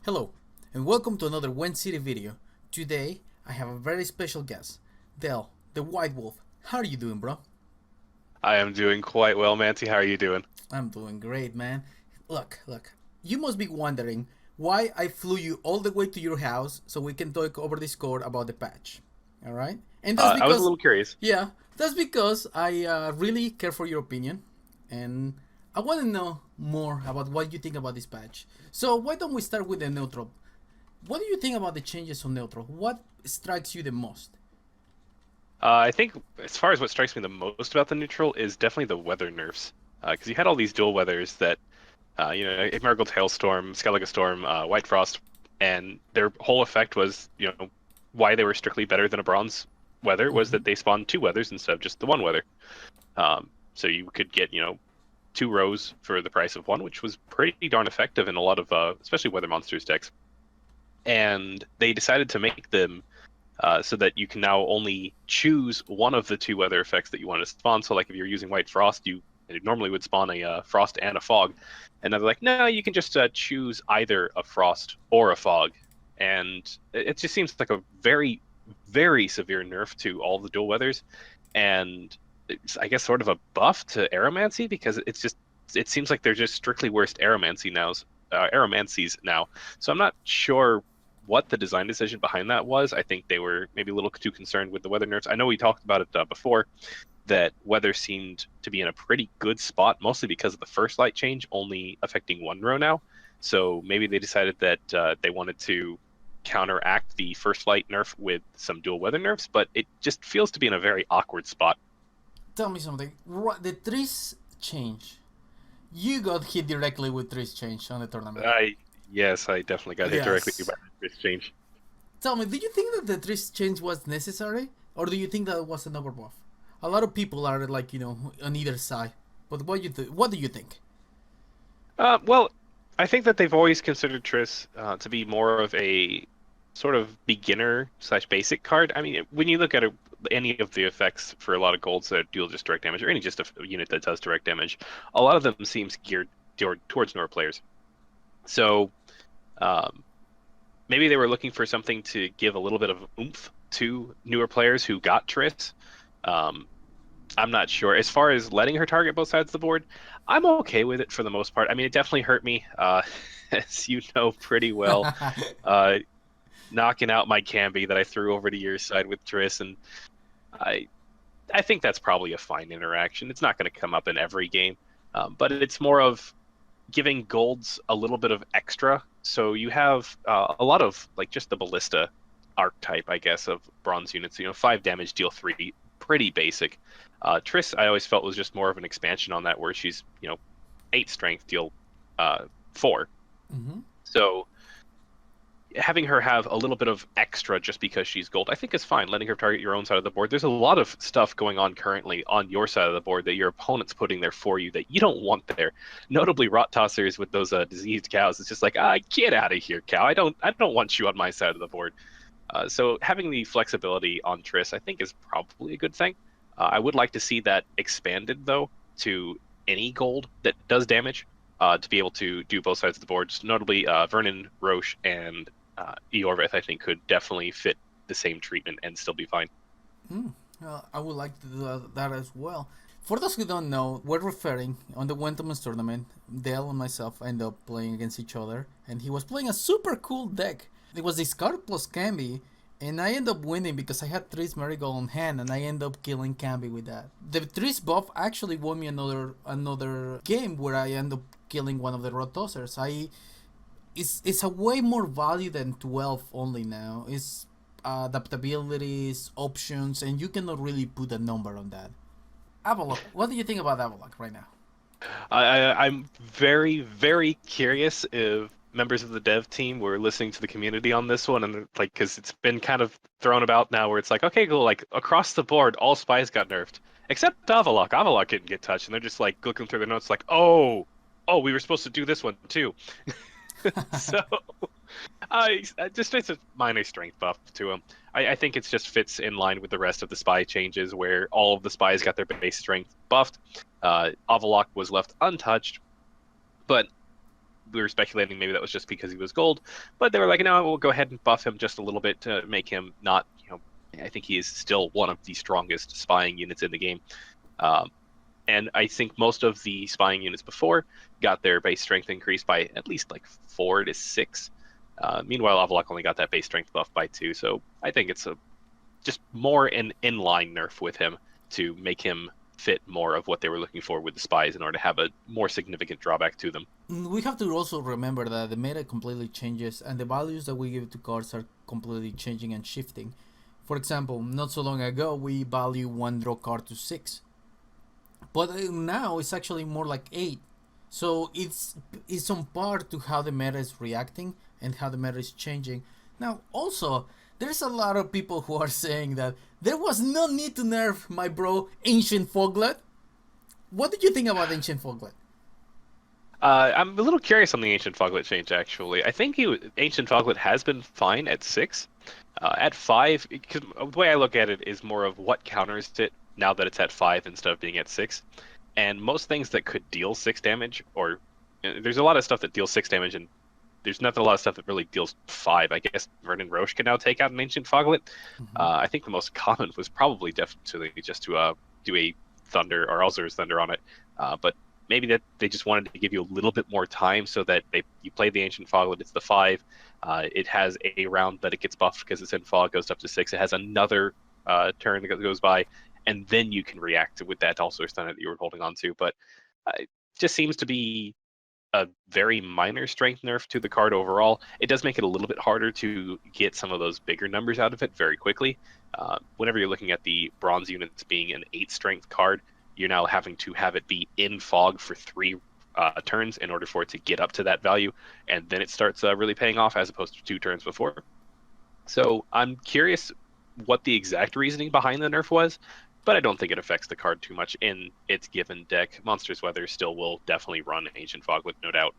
Hello, and welcome to another Gwent City video. Today, I have a very special guest, Dell, the White Wolf. How are you doing, bro? I am doing quite well, Manti. How are you doing? I'm doing great, man. Look, you must be wondering why I flew you all the way to your house so we can talk over Discord about the patch. Alright? And that's I was a because, little curious. yeah, that's because I really care for your opinion and I want to know more about what you think about this patch. So, why don't we start with the neutral? What do you think about the changes on neutral? What strikes you the most? I think as far as what strikes me the most about the neutral is definitely the weather nerfs. Because you had all these dual weathers that, Emerald Hailstorm, Skellige Storm, White Frost, and their whole effect was, why they were strictly better than a bronze weather was Mm-hmm. that they spawned two weathers instead of just the one weather. So you could get, two rows for the price of one, which was pretty darn effective in a lot of, especially weather monsters decks. And they decided to make them so that you can now only choose one of the two weather effects that you want to spawn. So, like if you're using White Frost, you normally would spawn a Frost and a Fog, and now they're like, no, you can just choose either a Frost or a Fog, and it just seems like a very, very severe nerf to all the dual weathers, and it's, I guess, sort of a buff to Aeromancy because it seems like they're just strictly worst Aeromancies now. So I'm not sure what the design decision behind that was. I think they were maybe a little too concerned with the weather nerfs. I know we talked about it before, that weather seemed to be in a pretty good spot, mostly because of the first light change only affecting one row now. So maybe they decided that they wanted to counteract the first light nerf with some dual weather nerfs, but it just feels to be in a very awkward spot. Tell me something. The Triss change. You got hit directly with Triss change on the tournament. I Yes, I definitely got hit directly Yes. by this change. Tell me, do you think that the Triss change was necessary? Or do you think that it was an overbuff? A lot of people are like, on either side. But what do you think? Well, I think that they've always considered Triss to be more of a sort of beginner slash basic card. I mean, when you look at any of the effects for a lot of golds that deal just direct damage, or any just a unit that does direct damage, a lot of them seems geared towards newer players. So um, maybe they were looking for something to give a little bit of oomph to newer players who got Triss. Um, I'm not sure. As far as letting her target both sides of the board, I'm okay with it for the most part. I mean, it definitely hurt me, as you know pretty well, uh, knocking out my Camby that I threw over to your side with Triss, and I I think that's probably a fine interaction. It's not going to come up in every game, but it's more of giving golds a little bit of extra. So you have a lot of like just the ballista archetype, I guess, of bronze units. 5 damage, deal 3, pretty basic. Triss, I always felt was just more of an expansion on that, where she's 8 strength, deal 4. Mm-hmm. So having her have a little bit of extra just because she's gold, I think is fine. Letting her target your own side of the board. There's a lot of stuff going on currently on your side of the board that your opponent's putting there for you that you don't want there. Notably, rot tossers with those diseased cows. It's just like, get out of here, cow. I don't want you on my side of the board. So having the flexibility on Triss, I think, is probably a good thing. I would like to see that expanded though to any gold that does damage. To be able to do both sides of the board, just notably Vernon, Roche, and Eorvith, I think, could definitely fit the same treatment and still be fine. I would like to do that as well. For those who don't know, we're referring on the Wentomans tournament. Dale and myself ended up playing against each other, and he was playing a super cool deck. It was Discard plus Camby, and I ended up winning because I had Triss Marigold on hand, and I ended up killing Camby with that. The Triss buff actually won me another game where I ended up killing one of the Rotossers. It's a way more value than 12 only now. It's adaptabilities, options, and you cannot really put a number on that. Avalok, what do you think about Avalok right now? I'm very, very curious if members of the dev team were listening to the community on this one, and like, because it's been kind of thrown about now, where it's like, okay, cool, like across the board, all spies got nerfed except Avalok. Avalok didn't get touched, and they're just like looking through their notes, like, oh, we were supposed to do this one too. So just it's a minor strength buff to him. I think it just fits in line with the rest of the spy changes, where all of the spies got their base strength buffed. Avalok was left untouched, but we were speculating maybe that was just because he was gold, but they were like, no, we'll go ahead and buff him just a little bit to make him not, I think he is still one of the strongest spying units in the game. And I think most of the spying units before got their base strength increased by at least like 4 to 6. Meanwhile, Avallac'h only got that base strength buff by 2, so I think it's just more an inline nerf with him to make him fit more of what they were looking for with the spies in order to have a more significant drawback to them. We have to also remember that the meta completely changes and the values that we give to cards are completely changing and shifting. For example, not so long ago we value 1 draw card to 6, but now it's actually more like 8. So it's on par to how the meta is reacting and how the meta is changing. Now also, there's a lot of people who are saying that there was no need to nerf my bro Ancient Foglet. What did you think about Ancient Foglet? I'm a little curious on the Ancient Foglet change, actually. I think Ancient Foglet has been fine at 6. At 5, because the way I look at it is more of what counters it now that it's at 5 instead of being at 6. And most things that could deal 6 damage, or there's a lot of stuff that deals 6 damage, and there's not a lot of stuff that really deals 5. I guess Vernon Roche can now take out an Ancient Foglet. I think the most common was probably definitely just to do a Thunder or Alzur's Thunder on it. But maybe that they just wanted to give you a little bit more time so that you play the Ancient Foglet, it's the 5. It has a round that it gets buffed because it's in fog, goes up to 6. It has another turn that goes by, and then you can react with that Alzur's Thunder that you were holding on to. But it just seems to be a very minor strength nerf to the card overall. It does make it a little bit harder to get some of those bigger numbers out of it very quickly. Whenever you're looking at the bronze units being an 8 strength card, you're now having to have it be in fog for 3 turns in order for it to get up to that value, and then it starts really paying off as opposed to 2 turns before. So I'm curious what the exact reasoning behind the nerf was, but I don't think it affects the card too much in its given deck. Monsters Weather still will definitely run Ancient Foglet, no doubt.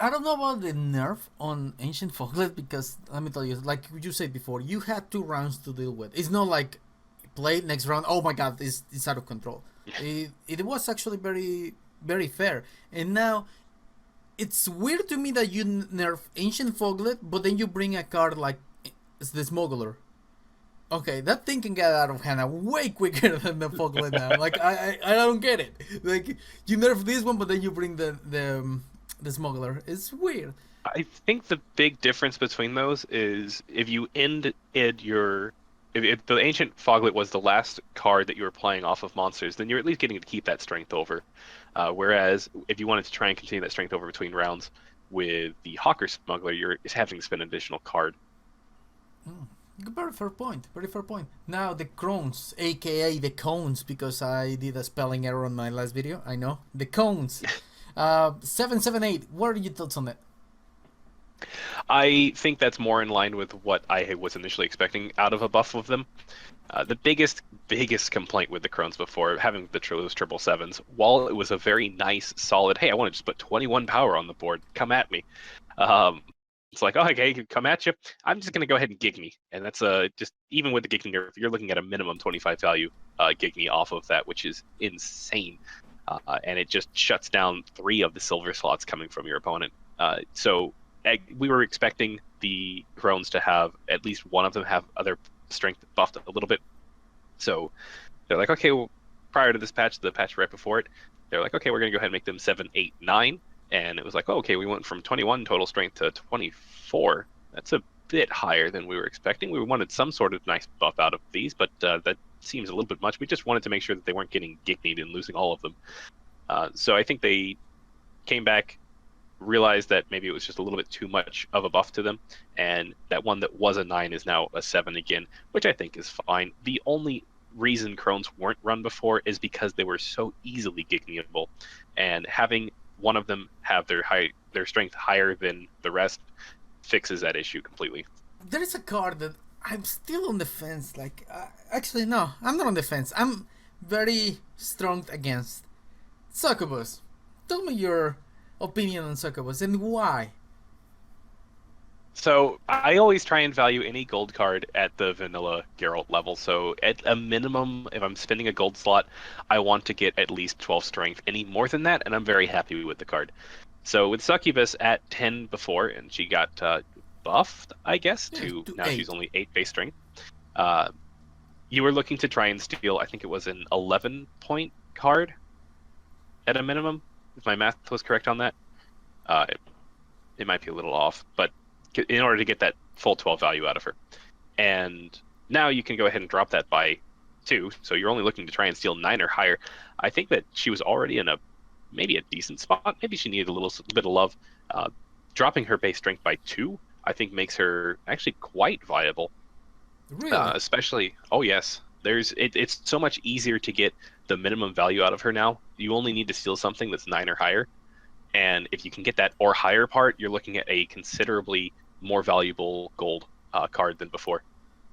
I don't know about the nerf on Ancient Foglet because, let me tell you, like you said before, you had 2 rounds to deal with. It's not like, play next round, oh my god, it's out of control. It was actually very, very fair. And now, it's weird to me that you nerf Ancient Foglet, but then you bring a card like the Smuggler. Okay, that thing can get out of hand way quicker than the Foglet now. Like, I don't get it. Like, you nerf this one, but then you bring the Smuggler. It's weird. I think the big difference between those is if you end your... If the Ancient Foglet was the last card that you were playing off of monsters, then you're at least getting to keep that strength over. Whereas, if you wanted to try and continue that strength over between rounds with the Hawker Smuggler, you're having to spend an additional card. Very fair point. Very fair point. Now the Crones, aka the Cones, because I did a spelling error on my last video. I know the Cones. 778. What are your thoughts on that? I think that's more in line with what I was initially expecting out of a buff of them. The biggest complaint with the Crones before, having those 777s, while it was a very nice, solid, hey, I want to just put 21 power on the board, come at me. It's like, oh, okay, come at you. I'm just going to go ahead and Gigme. And that's just, even with the Gigme nerf, you're looking at a minimum 25 value Gigme off of that, which is insane. And it just shuts down 3 of the silver slots coming from your opponent. So we were expecting the Crones to have at least one of them have other strength buffed a little bit. So they're like, okay, well, prior to this patch, the patch right before it, they're like, okay, we're going to go ahead and make them 7, 8, 9. And it was like, oh, okay, we went from 21 total strength to 24. That's a bit higher than we were expecting. We wanted some sort of nice buff out of these, but that seems a little bit much. We just wanted to make sure that they weren't getting Gignied and losing all of them. So I think they came back, realized that maybe it was just a little bit too much of a buff to them, and that one that was a 9 is now a 7 again, which I think is fine. The only reason Crones weren't run before is because they were so easily Gigniable, and having one of them have their strength higher than the rest fixes that issue completely. There is a card that I'm still on the fence. Like, actually, no, I'm not on the fence. I'm very strong against Succubus. Tell me your opinion on Succubus and why. So I always try and value any gold card at the vanilla Geralt level. So at a minimum, if I'm spending a gold slot, I want to get at least 12 strength. Any more than that, and I'm very happy with the card. So with Succubus at 10 before, and she got buffed, I guess, Yeah, to to now she's 8. only 8 base strength. Uh, you were looking to try and steal, I think it was an 11-point card at a minimum, if my math was correct on that. It might be a little off, but in order to get that full 12 value out of her. And now you can go ahead and drop that by 2, so you're only looking to try and steal 9 or higher. I think that she was already in maybe a decent spot. Maybe she needed a little bit of love. Uh, Dropping her base strength by 2, I think makes her actually quite viable. Really? Especially, oh yes, it's so much easier to get the minimum value out of her now. You only need to steal something that's 9 or higher, and if you can get that or higher part, you're looking at a considerably more valuable gold card than before.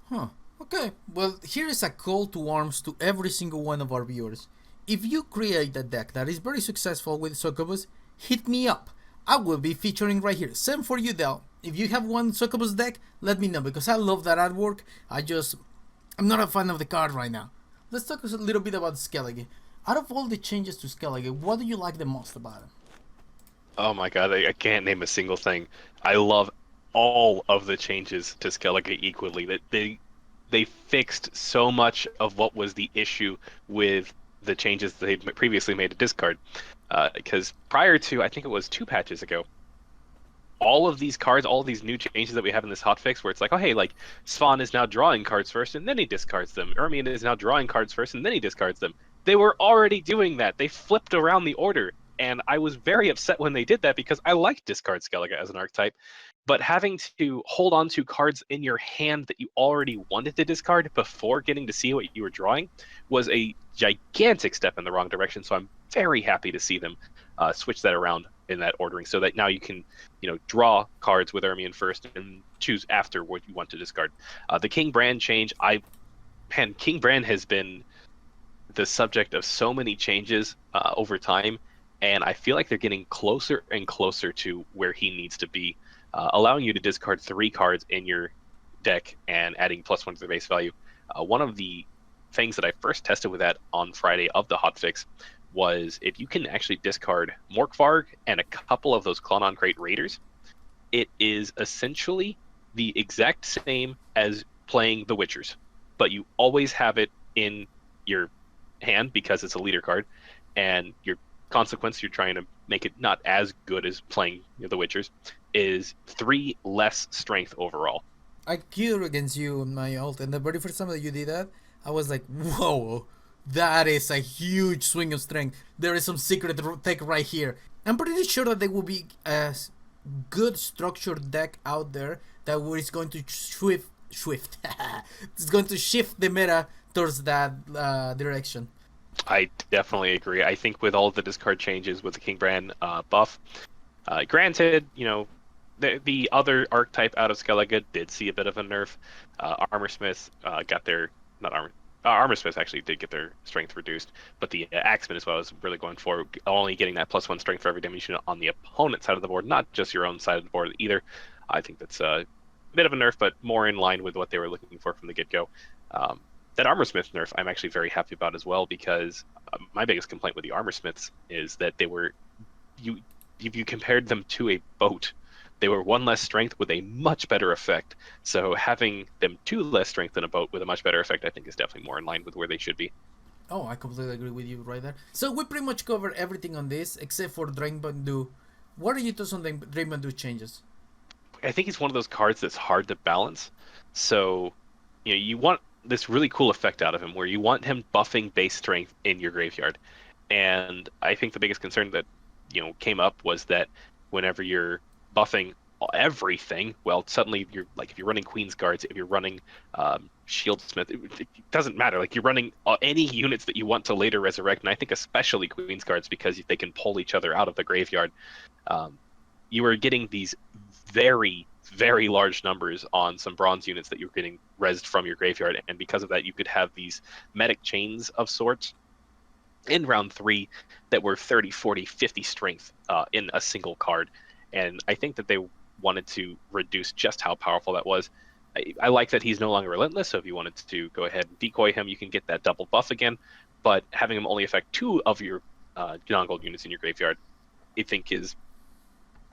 Huh. Okay. Well, here is a call to arms to every single one of our viewers. If you create a deck that is very successful with Succubus, hit me up. I will be featuring right here. Same for you, Del. If you have one Succubus deck, let me know because I love that artwork. I'm not a fan of the card right now. Let's talk a little bit about Skellige. Out of all the changes to Skellige, what do you like the most about it? Oh my god, I can't name a single thing. I love all of the changes to Skellige equally. That they fixed so much of what was the issue with the changes they'd previously made to discard. Because prior to, I think it was 2 patches ago, all of these cards, all of these new changes that we have in this hotfix, where it's like, oh hey, like Svan is now drawing cards first and then he discards them. Ermion is now drawing cards first and then he discards them. They were already doing that. They flipped around the order, and I was very upset when they did that because I like discard Skellige as an archetype. But having to hold on to cards in your hand that you already wanted to discard before getting to see what you were drawing was a gigantic step in the wrong direction. So I'm very happy to see them switch that around in that ordering, so that now you can, draw cards with Ermion first and choose after what you want to discard. The King Brand change, King Brand has been the subject of so many changes over time, and I feel like they're getting closer and closer to where he needs to be, allowing you to discard 3 cards in your deck and adding +1 to the base value. One of the things that I first tested with that on Friday of the hotfix was if you can actually discard Morkvarg and a couple of those Clonon Crate Raiders, it is essentially the exact same as playing the Witchers, but you always have it in your hand because it's a leader card, and your consequence, you're trying to make it not as good as playing the Witchers, is 3 less strength overall. I queued against you on my ult, and the very first time that you did that, I was like, whoa, that is a huge swing of strength. There is some secret tech right here. I'm pretty sure that there will be a good structured deck out there that is going to shift. It's going to shift the meta towards that direction. I definitely agree. I think with all the discard changes with the King Brand buff, granted, the other archetype out of Skellige did see a bit of a nerf. Armorsmith got their not armor. Armorsmith actually did get their strength reduced, but the Axeman is what I was really going for, only getting that +1 strength for every damage unit on the opponent's side of the board, not just your own side of the board either. I think that's a bit of a nerf, but more in line with what they were looking for from the get-go. That Armorsmith nerf, I'm actually very happy about as well, because my biggest complaint with the Armorsmiths is that if you compared them to a boat, they were 1 less strength with a much better effect. So having them 2 less strength than a boat with a much better effect, I think, is definitely more in line with where they should be. Oh, I completely agree with you right there. So we pretty much covered everything on this except for Drain Bandu. What are your thoughts on the Drain Bandu changes? I think he's one of those cards that's hard to balance. So, you want this really cool effect out of him where you want him buffing base strength in your graveyard. And I think the biggest concern that, came up was that whenever you're buffing everything, well, suddenly you're like, if you're running Queen's Guards, if you're running Shieldsmith, it doesn't matter. Like, you're running any units that you want to later resurrect, and I think especially Queen's Guards, because they can pull each other out of the graveyard. You are getting these very, very large numbers on some bronze units that you're getting rezzed from your graveyard, and because of that, you could have these medic chains of sorts in round 3 that were 30, 40, 50 strength in a single card. And I think that they wanted to reduce just how powerful that was. I like that he's no longer relentless, so if you wanted to go ahead and decoy him, you can get that double buff again. But having him only affect 2 of your non-gold units in your graveyard, I think is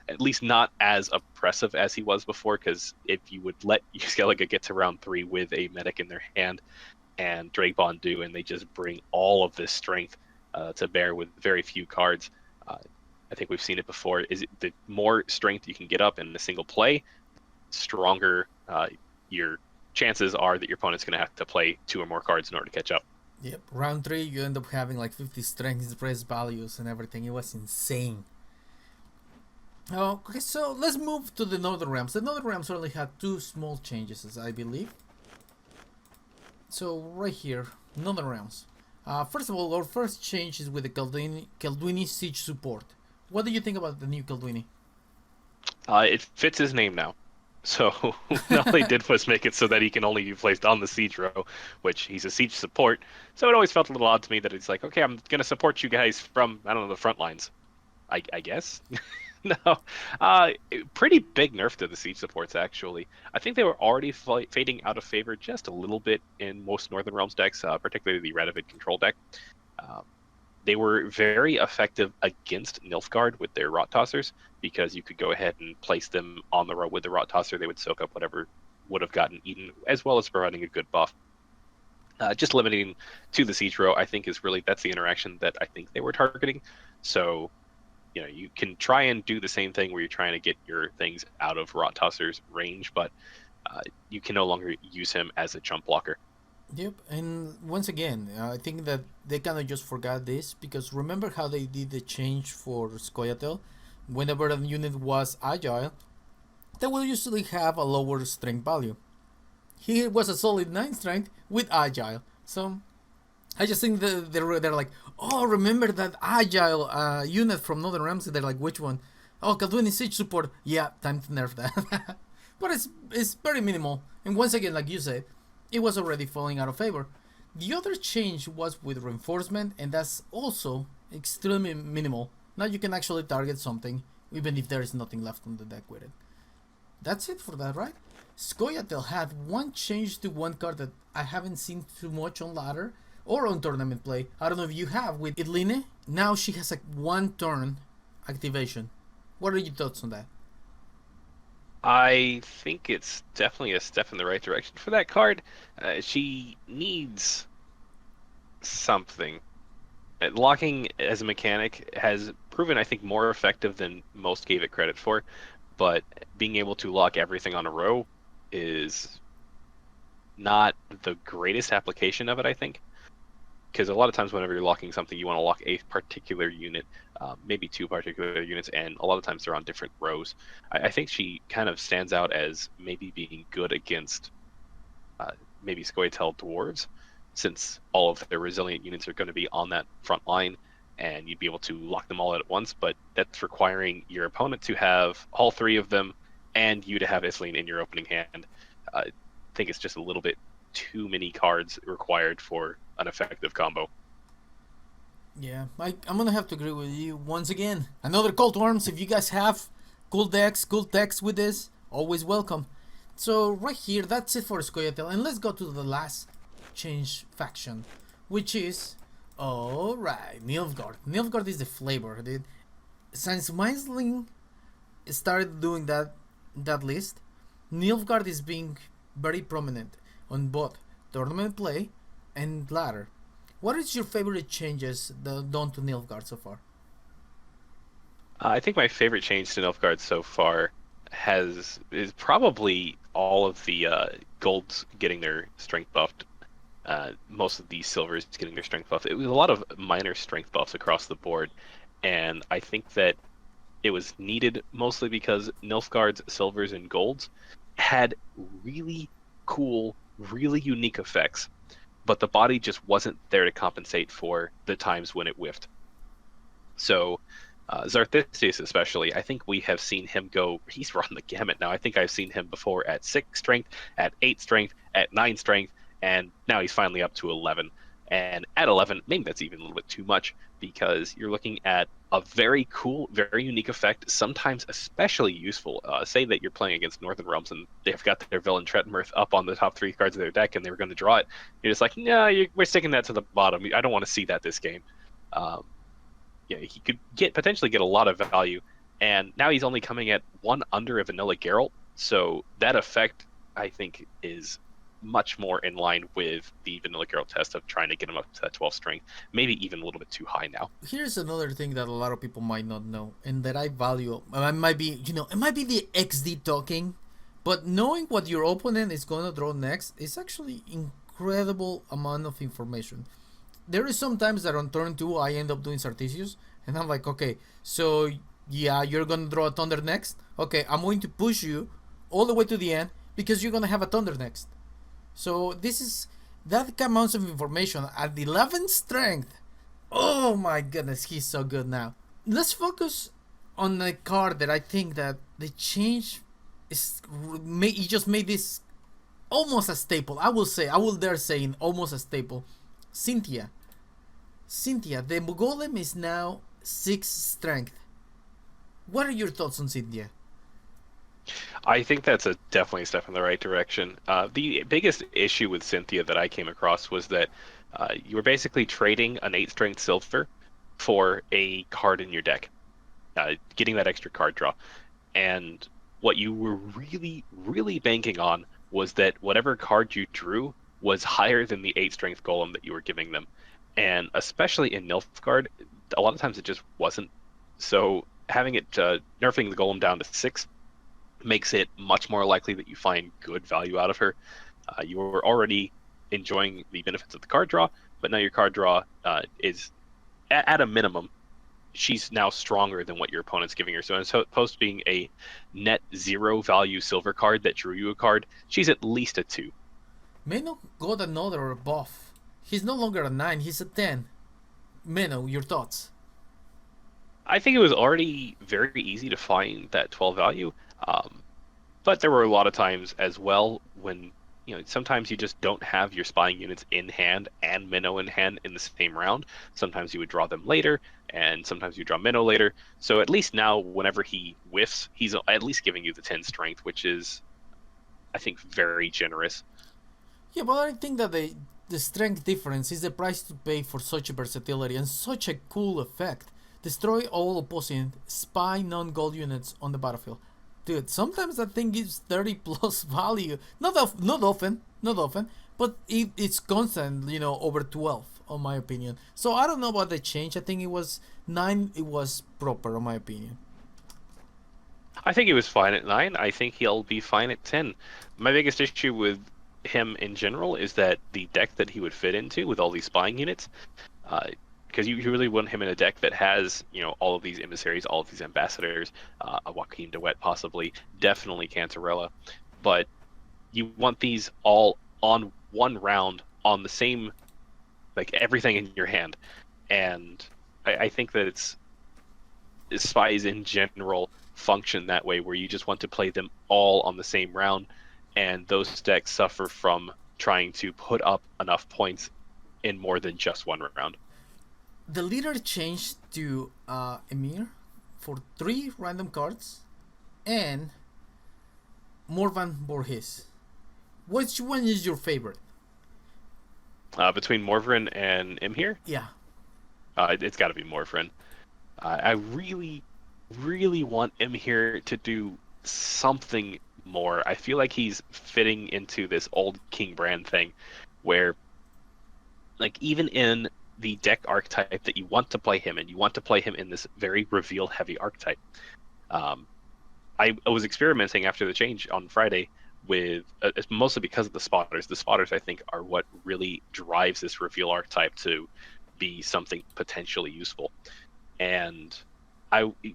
at least not as oppressive as he was before, because if you would let Skellige get to round 3 with a medic in their hand and Drakebawn do, and they just bring all of this strength to bear with very few cards. I think we've seen it before. Is it, the more strength you can get up in a single play, stronger your chances are that your opponent's going to have to play 2 or more cards in order to catch up. Yep, round 3 you end up having like 50 strength express values and everything. It was insane. Okay, so let's move to the Northern Realms. The Northern Realms only had 2 small changes, as I believe. So right here, Northern Realms. First of all, our first change is with the Kaldwini Siege support. What do you think about the new Kaldwini? It fits his name now. So all they did was make it so that he can only be placed on the siege row, which he's a siege support. So it always felt a little odd to me that it's like, okay, I'm going to support you guys from, I don't know, the front lines. I guess. No. Pretty big nerf to the siege supports, actually. I think they were already fading out of favor just a little bit in most Northern Realms decks, particularly the Radovid control deck. They were very effective against Nilfgaard with their Rot Tossers, because you could go ahead and place them on the row with the Rot Tosser. They would soak up whatever would have gotten eaten, as well as providing a good buff. Just limiting to the siege row, I think, is really, that's the interaction that I think they were targeting. So, you know, you can try and do the same thing where you're trying to get your things out of Rot Tosser's range, but you can no longer use him as a jump blocker. Yep, and once again, I think that they kind of just forgot this, because remember how they did the change for Scoia'tael? Whenever a unit was agile, they will usually have a lower strength value. He was a solid 9 strength with agile, so I just think that they're like, oh, remember that agile unit from Northern Realms? They're like, which one? Oh, Kaldwini Siege support. Yeah, time to nerf that. But it's very minimal, and once again, like you said, it was already falling out of favor. The other change was with reinforcement, and that's also extremely minimal. Now you can actually target something, even if there is nothing left on the deck with it. That's it for that, right? Scoia'tael had one change to one card that I haven't seen too much on ladder or on tournament play. I don't know if you have with Idline. Now she has a 1 turn activation. What are your thoughts on that? I think it's definitely a step in the right direction for that card. She needs something. Locking as a mechanic has proven, I think, more effective than most gave it credit for, but being able to lock everything on a row is not the greatest application of it, I think. Because a lot of times whenever you're locking something, you want to lock a particular unit, maybe 2 particular units, and a lot of times they're on different rows. I think she kind of stands out as maybe being good against maybe Scoia'tael dwarves, since all of their resilient units are going to be on that front line, and you'd be able to lock them all at once, but that's requiring your opponent to have all 3 of them, and you to have Idline in your opening hand. I think it's just a little bit too many cards required for an effective combo. Yeah, I'm gonna have to agree with you once again. Another call to arms. If you guys have cool decks, cool decks with this, always welcome. So right here, that's it for Scoia'tael, and let's go to the last change faction, which is, alright, Nilfgaard. Nilfgaard is the flavor, dude. Since Meisling started doing that list, Nilfgaard is being very prominent on both tournament play and ladder. What is your favorite changes done to Nilfgaard so far? I think my favorite change to Nilfgaard so far is probably all of the golds getting their strength buffed. Most of the silvers getting their strength buffed. It was a lot of minor strength buffs across the board, and I think that it was needed mostly because Nilfgaard's silvers and golds had really cool, really unique effects, but the body just wasn't there to compensate for the times when it whiffed. So Zarthistius especially, I think we have seen him go, he's run the gamut now. I think I've seen him before at 6 strength, at 8 strength, at 9 strength, and now he's finally up to 11. And at 11, maybe that's even a little bit too much, because you're looking at a very cool, very unique effect, sometimes especially useful. Say that you're playing against Northern Realms and they've got their villain Tretmirth up on the top 3 cards of their deck and they were going to draw it. You're just like, no, we're sticking that to the bottom. I don't want to see that this game. Yeah, he could potentially get a lot of value and now he's only coming at one under a vanilla Geralt. So that effect, I think, is much more in line with the vanilla Geralt test of trying to get him up to that 12 strength, maybe even a little bit too high now. Here's another thing that a lot of people might not know, and that I value. It might be, it might be the XD talking, but knowing what your opponent is gonna draw next is actually incredible amount of information. There is sometimes that on turn 2 I end up doing Sartisius, and I'm like, okay, so yeah, you're gonna draw a Thunder next. Okay, I'm going to push you all the way to the end because you're gonna have a Thunder next. So this is that amount of information at 11 strength. Oh my goodness, he's so good now. Let's focus on a card that I think that the change is he just made this almost a staple. I will dare say almost a staple. Cynthia. Cynthia, the golem is now 6 strength. What are your thoughts on Cynthia? I think that's definitely a step in the right direction. The biggest issue with Cynthia that I came across was that you were basically trading an 8 strength silver for a card in your deck, getting that extra card draw. And what you were really, really banking on was that whatever card you drew was higher than the 8 strength golem that you were giving them. And especially in Nilfgaard, a lot of times it just wasn't. So having it nerfing the golem down to 6 makes it much more likely that you find good value out of her. You were already enjoying the benefits of the card draw, but now your card draw is at a minimum. She's now stronger than what your opponent's giving her. So as opposed to being a net 0 value silver card that drew you a card, she's at least a 2. Meno got another buff. He's no longer a 9, he's a 10. Meno, your thoughts? I think it was already very easy to find that 12 value, but there were a lot of times as well when sometimes you just don't have your spying units in hand and Minnow in hand in the same round. Sometimes you would draw them later, and sometimes you draw Minnow later. So at least now, whenever he whiffs, he's at least giving you the 10 strength, which is, I think, very generous. Yeah, but I think that the strength difference is the price to pay for such a versatility and such a cool effect. Destroy all opposing spy non-gold units on the battlefield. Dude, sometimes that thing gives 30 plus value. Not often, but it's constant, over 12, in my opinion. So I don't know about the change. I think it was 9, it was proper, in my opinion. I think he was fine at 9. I think he'll be fine at 10. My biggest issue with him in general is that the deck that he would fit into with all these spying units, because you really want him in a deck that has, all of these emissaries, all of these ambassadors, a Joaquin de Wet possibly, definitely Cantarella, but you want these all on one round on the same, like everything in your hand, and I think that spies in general function that way, where you just want to play them all on the same round, and those decks suffer from trying to put up enough points in more than just one round. The leader changed to Emir for 3 random cards and Morvan Borges. Which one is your favorite? Between Morvrin and Imhir? Yeah. It's got to be Morvrin. I really, really want Imhir to do something more. I feel like he's fitting into this old King Brand thing where, like, even in the deck archetype that you want to play him in, you want to play him in this very reveal heavy archetype. I was experimenting after the change on Friday with mostly because of the spotters. The spotters, I think, are what really drives this reveal archetype to be something potentially useful. And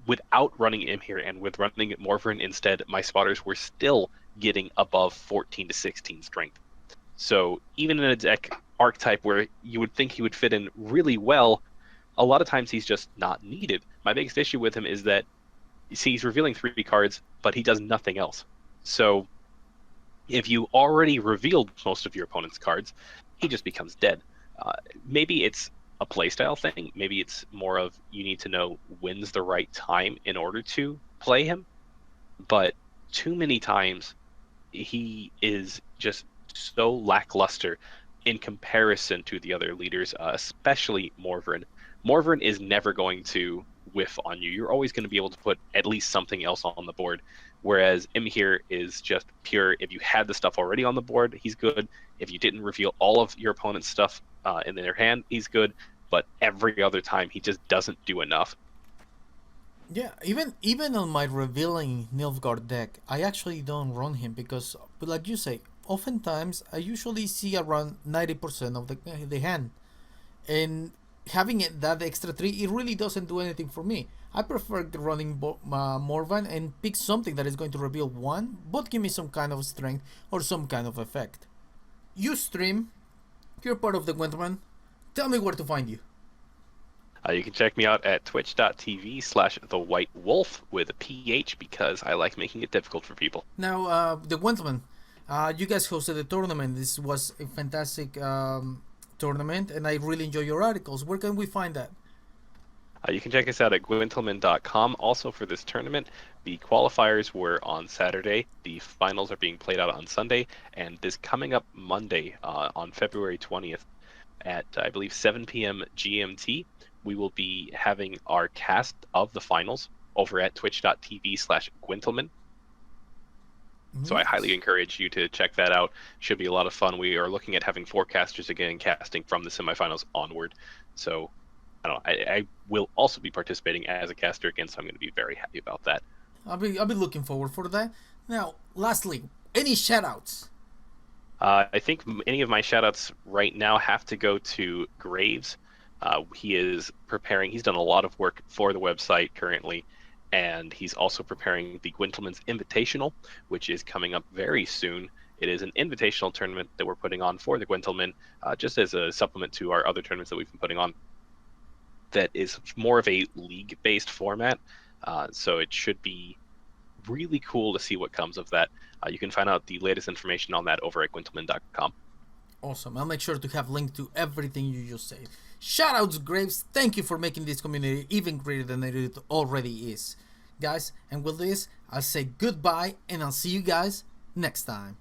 without running him here and with running Morvern instead, my spotters were still getting above 14 to 16 strength. So even in a deck archetype where you would think he would fit in really well, a lot of times he's just not needed. My biggest issue with him is that, you see, he's revealing 3 cards, but he does nothing else. So if you already revealed most of your opponent's cards, he just becomes dead. Maybe it's a playstyle thing. Maybe it's more of you need to know when's the right time in order to play him. But too many times he is just so lackluster in comparison to the other leaders, especially Morvern. Morvern is never going to whiff on you. You're always going to be able to put at least something else on the board. Whereas Imhir is just pure, if you had the stuff already on the board, he's good. If you didn't reveal all of your opponent's stuff in their hand, he's good. But every other time, he just doesn't do enough. Yeah, even on my revealing Nilfgaard deck, I actually don't run him because, but like you say, oftentimes I usually see around 90% of the hand, and having that extra 3, it really doesn't do anything for me. I prefer running Morvan and pick something that is going to reveal 1, but give me some kind of strength or some kind of effect. You stream, you're part of the Gwentman. Tell me where to find you. You can check me out at twitch.tv/TheWhiteWolph with a PH because I like making it difficult for people. Now, the Gwentman, you guys hosted a tournament. This was a fantastic tournament, and I really enjoy your articles. Where can we find that? You can check us out at gwentelman.com. Also for this tournament, the qualifiers were on Saturday. The finals are being played out on Sunday, and this coming up Monday on February 20th at, I believe, 7 p.m. GMT, we will be having our cast of the finals over at twitch.tv/Gwentelman. So I highly encourage you to check that out. Should be a lot of fun. We are looking at having 4 casters again, casting from the semifinals onward. So I will also be participating as a caster again, so I'm going to be very happy about that. I'll be looking forward for that. Now, lastly, any shoutouts? I think any of my shoutouts right now have to go to Graves. He is preparing. He's done a lot of work for the website currently, and he's also preparing the Gwentelman's Invitational, which is coming up very soon. It is an invitational tournament that we're putting on for the Gwentelman, just as a supplement to our other tournaments that we've been putting on. That is more of a league-based format, so it should be really cool to see what comes of that. You can find out the latest information on that over at gwentelman.com. Awesome. I'll make sure to have links to everything you just said. Shoutouts, Graves. Thank you for making this community even greater than it already is. Guys, and with this, I'll say goodbye, and I'll see you guys next time.